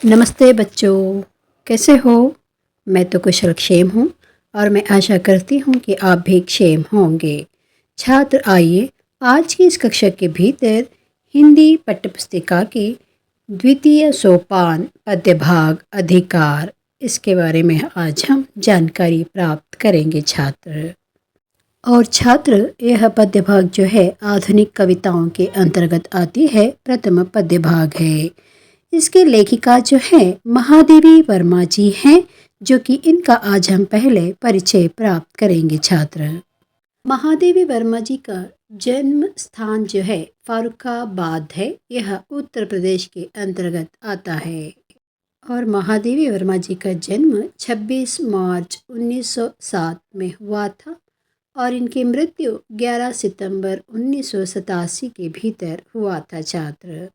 नमस्ते बच्चों, कैसे हो? मैं तो कुशल क्षेम हूँ और मैं आशा करती हूँ कि आप भी क्षेम होंगे। छात्र आइए आज की इस कक्षा के भीतर हिंदी पाठ्यपुस्तिका के द्वितीय सोपान पद्य भाग अधिकार इसके बारे में आज हम जानकारी प्राप्त करेंगे छात्र। और छात्र यह पद्य भाग जो है आधुनिक कविताओं के अंतर्गत आती है, प्रथम पद्य भाग है। इसके लेखिका जो है महादेवी वर्मा जी हैं, जो कि इनका आज हम पहले परिचय प्राप्त करेंगे छात्र। महादेवी वर्मा जी का जन्म स्थान जो है फारुखाबाद है, यह उत्तर प्रदेश के अंतर्गत आता है। और महादेवी वर्मा जी का जन्म 26 मार्च 1907 में हुआ था और इनकी मृत्यु 11 सितंबर 1987 के भीतर हुआ था छात्र।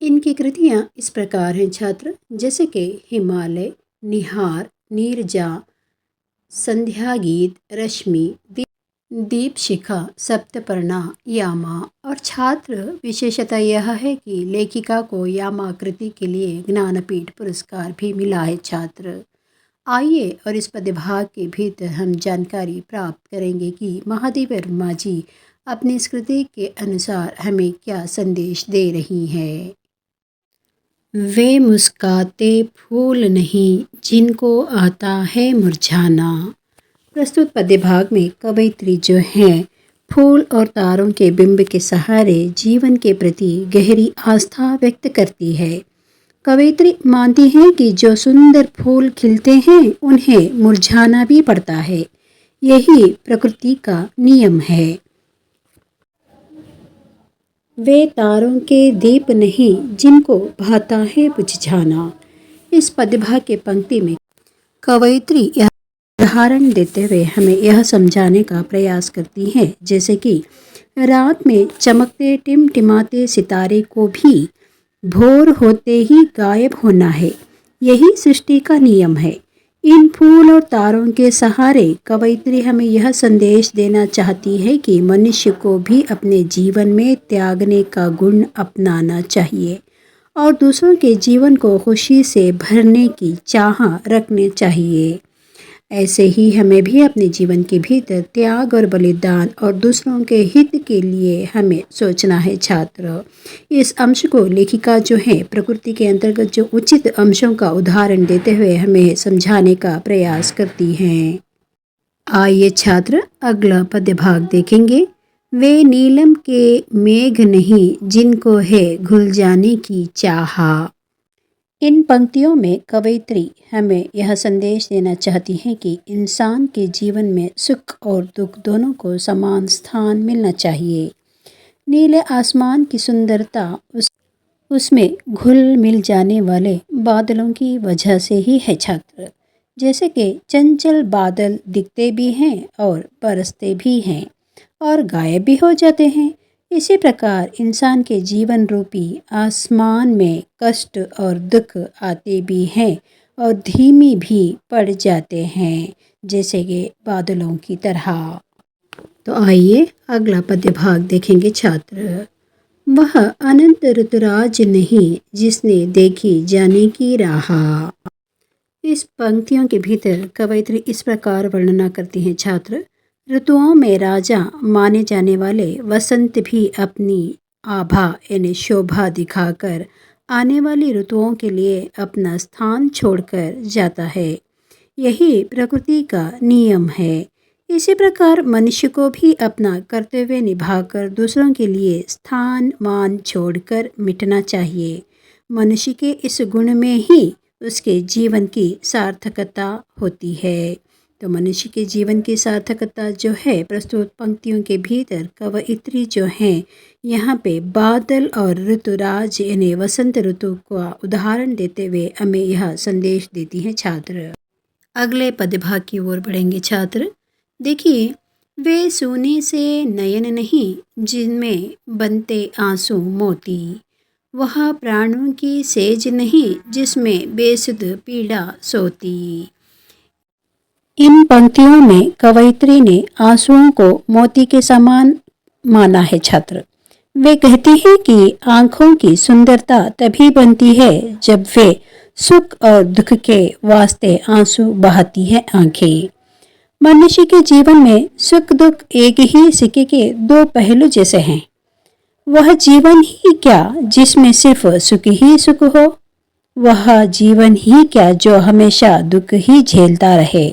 इनकी कृतियाँ इस प्रकार हैं छात्र, जैसे कि हिमालय, निहार, नीरजा, संध्या गीत, रश्मि, दीप शिखा, सप्तपर्णा, यामा। और छात्र विशेषता यह है कि लेखिका को यामा कृति के लिए ज्ञानपीठ पुरस्कार भी मिला है छात्र। आइए और इस पद्यभाग के भीतर हम जानकारी प्राप्त करेंगे कि महादेवी वर्मा जी अपनी इस कृति के अनुसार हमें क्या संदेश दे रही हैं। वे मुस्काते फूल नहीं जिनको आता है मुरझाना। प्रस्तुत पद्यभाग में कवयित्री जो हैं फूल और तारों के बिंब के सहारे जीवन के प्रति गहरी आस्था व्यक्त करती है। कवयित्री मानती हैं कि जो सुंदर फूल खिलते हैं उन्हें मुरझाना भी पड़ता है, यही प्रकृति का नियम है। वे तारों के दीप नहीं जिनको भाता है बुझ जाना। इस पद्यभाग के पंक्ति में कवयित्री यह उदाहरण देते हुए हमें यह समझाने का प्रयास करती हैं, जैसे कि रात में चमकते टिमटिमाते सितारे को भी भोर होते ही गायब होना है, यही सृष्टि का नियम है। इन फूल और तारों के सहारे कवयित्री हमें यह संदेश देना चाहती है कि मनुष्य को भी अपने जीवन में त्यागने का गुण अपनाना चाहिए और दूसरों के जीवन को खुशी से भरने की चाह रखनी चाहिए। ऐसे ही हमें भी अपने जीवन के भीतर त्याग और बलिदान और दूसरों के हित के लिए हमें सोचना है छात्र। इस अंश को लेखिका जो है प्रकृति के अंतर्गत जो उचित अंशों का उदाहरण देते हुए हमें समझाने का प्रयास करती हैं। आइए छात्र अगला पद्य भाग देखेंगे। वे नीलम के मेघ नहीं जिनको है घुल जाने की चाह। इन पंक्तियों में कवयित्री हमें यह संदेश देना चाहती है कि इंसान के जीवन में सुख और दुख दोनों को समान स्थान मिलना चाहिए। नीले आसमान की सुंदरता उसमें घुल मिल जाने वाले बादलों की वजह से ही है छात्र। जैसे कि चंचल बादल दिखते भी हैं और बरसते भी हैं और गायब भी हो जाते हैं, इसी प्रकार इंसान के जीवन रूपी आसमान में कष्ट और दुख आते भी हैं और धीमी भी पड़ जाते हैं, जैसे कि बादलों की तरह। तो आइए अगला पद्य भाग देखेंगे छात्र। वह अनंत ऋतुराज नहीं जिसने देखी जाने की राह। इस पंक्तियों के भीतर कवयित्री इस प्रकार वर्णना करती हैं छात्र। ऋतुओं में राजा माने जाने वाले वसंत भी अपनी आभा यानी शोभा दिखाकर आने वाली ऋतुओं के लिए अपना स्थान छोड़कर जाता है, यही प्रकृति का नियम है। इसी प्रकार मनुष्य को भी अपना कर्तव्य निभाकर दूसरों के लिए स्थान मान छोड़कर मिटना चाहिए। मनुष्य के इस गुण में ही उसके जीवन की सार्थकता होती है। तो मनुष्य के जीवन की सार्थकता जो है प्रस्तुत पंक्तियों के भीतर कवयित्री जो हैं यहाँ पे बादल और ऋतुराज यानी वसंत ऋतु का उदाहरण देते हुए हमें यह संदेश देती हैं छात्र। अगले पद्यभाग की ओर बढ़ेंगे छात्र। देखिए, वे सोने से नयन नहीं जिनमें बनते आंसू मोती, वह प्राणों की सेज नहीं जिसमें बेसुध पीड़ा सोती। इन पंक्तियों में कवयित्री ने आंसुओं को मोती के समान माना है छात्र। वे कहती हैं कि आंखों की सुंदरता तभी बनती है जब वे सुख और दुख के वास्ते आंसू बहाती है आंखें। मनुष्य के जीवन में सुख दुख एक ही सिक्के के दो पहलू जैसे हैं। वह जीवन ही क्या जिसमें सिर्फ सुख ही सुख हो, वह जीवन ही क्या जो हमेशा दुख ही झेलता रहे।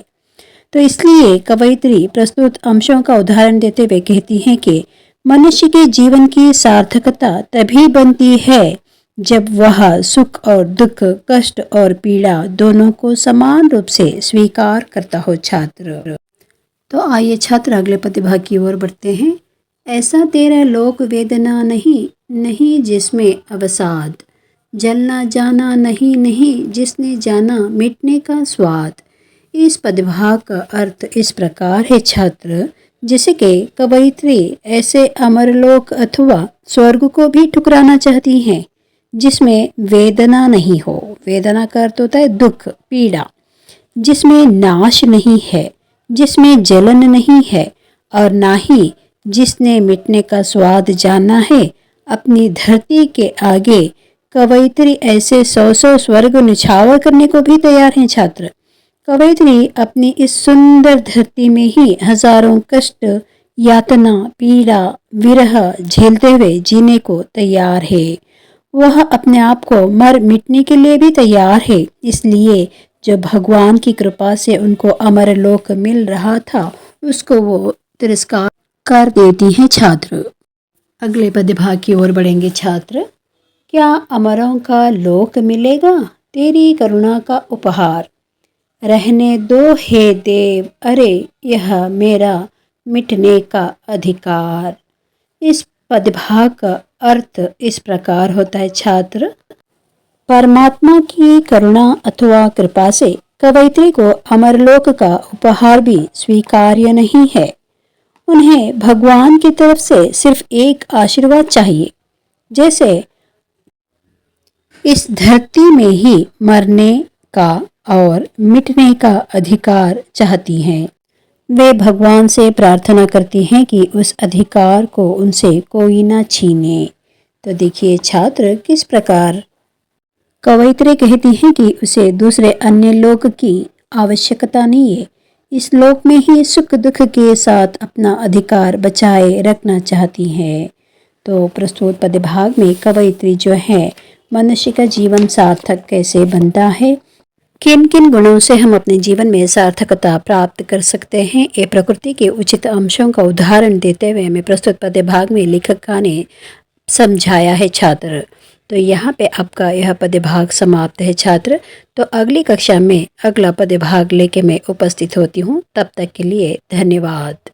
तो इसलिए कवयित्री प्रस्तुत अंशों का उदाहरण देते हुए कहती हैं कि मनुष्य के जीवन की सार्थकता तभी बनती है जब वह सुख और दुख, कष्ट और पीड़ा दोनों को समान रूप से स्वीकार करता हो। छात्र तो आइए छात्र अगले प्रतिभा की ओर बढ़ते हैं। ऐसा तेरा लोक वेदना नहीं, नहीं जिसमें अवसाद, जलना जाना नहीं, नहीं जिसने जाना मिटने का स्वाद। इस पदभाग का अर्थ इस प्रकार है छात्र, जैसे कि कवयित्री ऐसे अमरलोक अथवा स्वर्ग को भी ठुकराना चाहती हैं जिसमें वेदना नहीं हो। वेदना का अर्थ होता है दुख, पीड़ा, जिसमें नाश नहीं है, जिसमें जलन नहीं है, और ना ही जिसने मिटने का स्वाद जाना है। अपनी धरती के आगे कवयित्री ऐसे 100 स्वर्ग निछावर करने को भी तैयार हैं। छात्र कवयित्री अपनी इस सुंदर धरती में ही हजारों कष्ट, यातना, पीड़ा, विरह झेलते हुए जीने को तैयार है। वह अपने आप को मर मिटने के लिए भी तैयार है। इसलिए जो भगवान की कृपा से उनको अमर लोक मिल रहा था उसको वो तिरस्कार कर देती हैं। छात्र अगले पदभाग की ओर बढ़ेंगे। छात्र क्या अमरों का लोक मिलेगा तेरी करुणा का उपहार, रहने दो हे देव, अरे यह मेरा मिटने का अधिकार। इस पदभाग का अर्थ इस प्रकार होता है। छात्र परमात्मा की करुणा अथवा कृपा से कवयित्री को अमरलोक का उपहार भी स्वीकार्य नहीं है। उन्हें भगवान की तरफ से सिर्फ एक आशीर्वाद चाहिए, जैसे इस धरती में ही मरने का और मिटने का अधिकार चाहती हैं। वे भगवान से प्रार्थना करती हैं कि उस अधिकार को उनसे कोई ना छीने। तो देखिए छात्र किस प्रकार कवयित्री कहती हैं कि उसे दूसरे अन्य लोक की आवश्यकता नहीं है। इस लोक में ही सुख दुख के साथ अपना अधिकार बचाए रखना चाहती हैं। तो प्रस्तुत पदभाग में कवयित्री जो है मनुष्य का जीवन सार्थक कैसे बनता है, किन किन गुणों से हम अपने जीवन में सार्थकता प्राप्त कर सकते हैं, ये प्रकृति के उचित अंशों का उदाहरण देते हुए हमें प्रस्तुत पदभाग में लेखिका ने समझाया है। छात्र तो यहाँ पे आपका यह पदभाग समाप्त है। छात्र तो अगली कक्षा में अगला पदभाग लेके मैं उपस्थित होती हूँ। तब तक के लिए धन्यवाद।